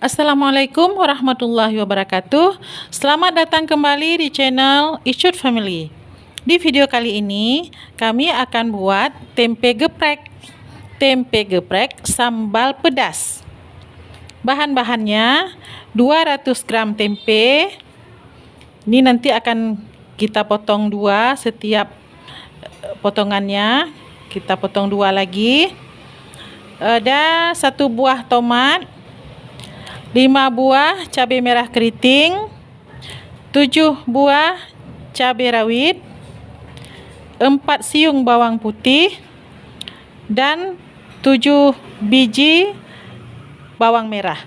Assalamualaikum warahmatullahi wabarakatuh. Selamat datang kembali di channel Icut Family. Di video kali ini kami akan buat tempe geprek. Tempe geprek sambal pedas. Bahan-bahannya 200 gram tempe. Ini nanti akan kita potong dua, setiap potongannya kita potong dua lagi. Ada 1 buah tomat, 5 buah cabai merah keriting, 7 buah cabai rawit, 4 siung bawang putih, dan 7 biji bawang merah.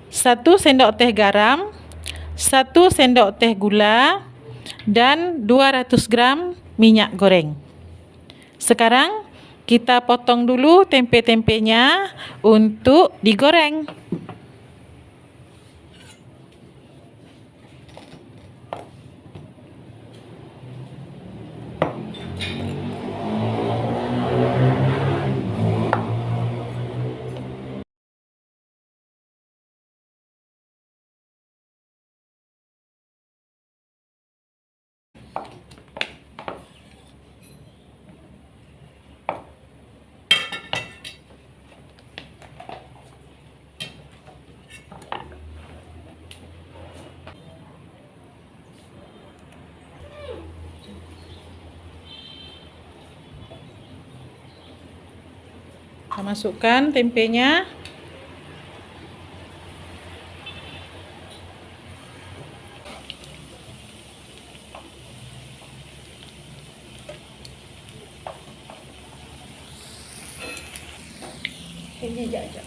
1 sendok teh garam, 1 sendok teh gula, dan 200 gram minyak goreng. Sekarang kita potong dulu tempe-tempenya untuk digoreng. Kita masukkan tempenya. Ini jajak.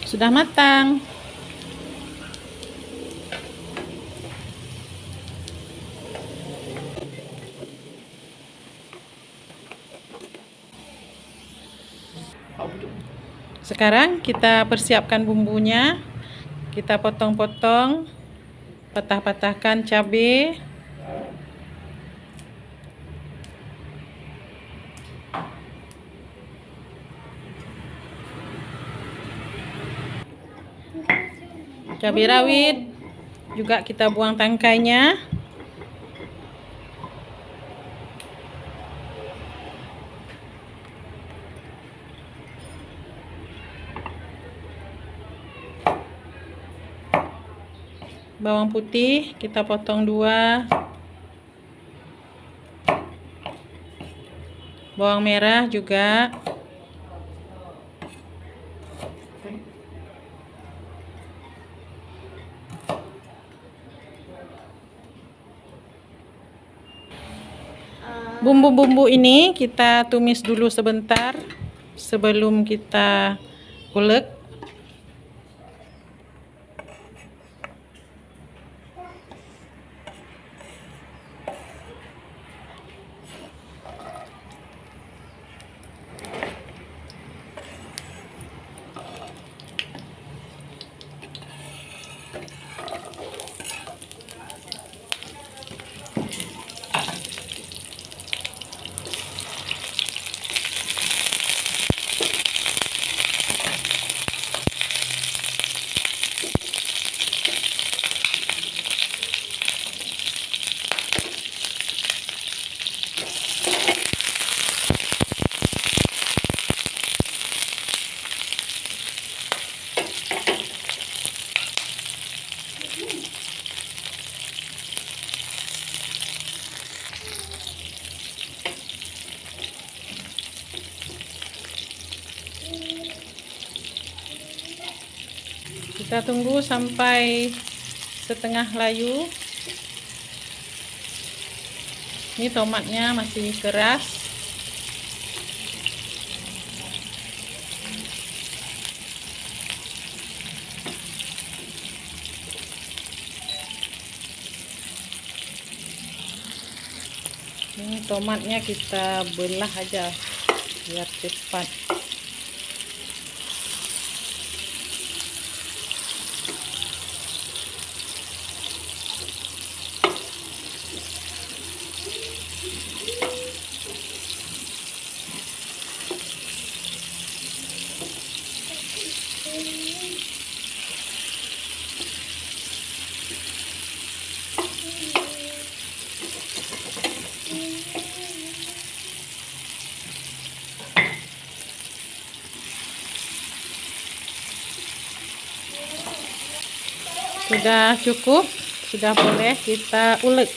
Sudah matang. Sekarang kita persiapkan bumbunya. Kita potong-potong, patah-patahkan cabai, cabai rawit juga kita buang tangkainya. Bawang putih kita potong dua. Bawang merah juga. Bumbu-bumbu ini kita tumis dulu sebentar sebelum kita ulek. Kita tunggu sampai setengah layu. Ini tomatnya masih keras. Ini tomatnya kita belah aja biar cepat. Sudah cukup, sudah boleh kita ulek.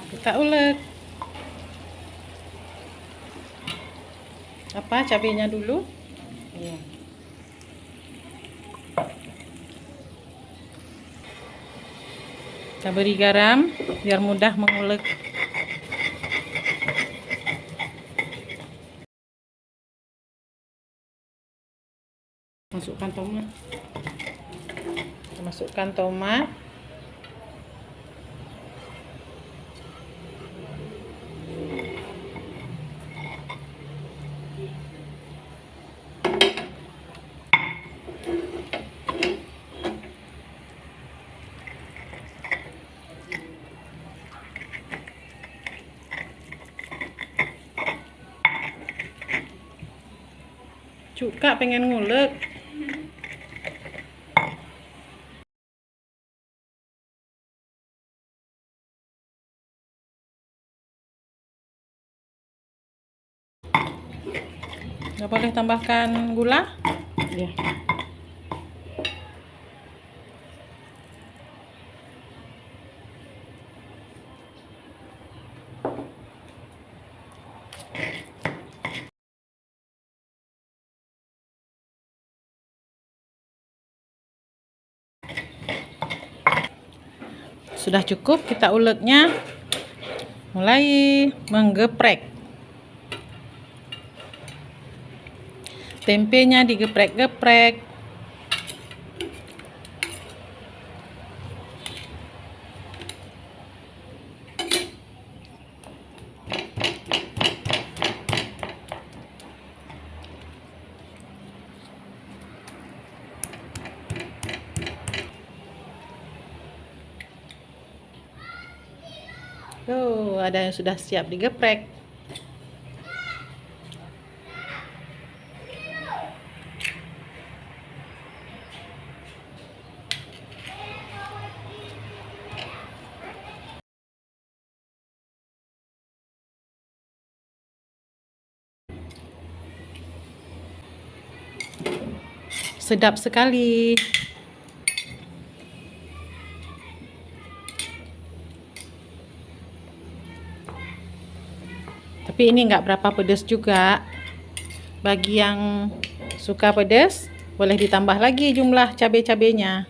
Kita ulek. Apa cabenya dulu? Iya. Kita beri garam biar mudah mengulek. Masukkan tomat. Kita masukkan tomat. Cuka pengen ngulek. Nggak boleh tambahkan gula? Ya. Sudah cukup, kita uleknya mulai menggeprek. Tempenya digeprek-geprek. Tuh, ada yang sudah siap digeprek. Sedap sekali. Tapi ini nggak berapa pedas juga. Bagi yang suka pedas, boleh ditambah lagi jumlah cabai-cabainya.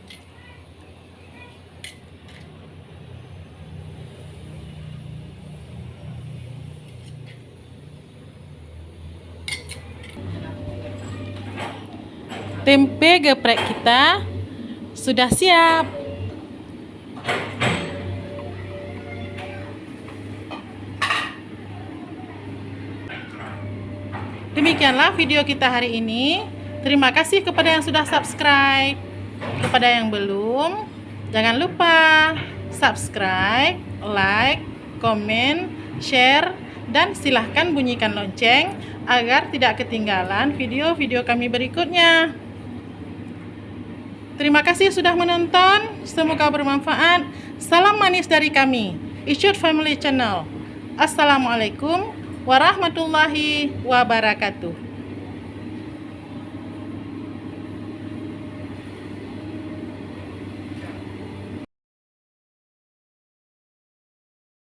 Tempe geprek kita sudah siap. Demikianlah video kita hari ini. Terima kasih kepada yang sudah subscribe. Kepada yang belum, jangan lupa subscribe, like, komen, share, dan silahkan bunyikan lonceng agar tidak ketinggalan video-video kami berikutnya. Terima kasih sudah menonton. Semoga bermanfaat. Salam manis dari kami, Isyut Family Channel. Assalamualaikum warahmatullahi wabarakatuh.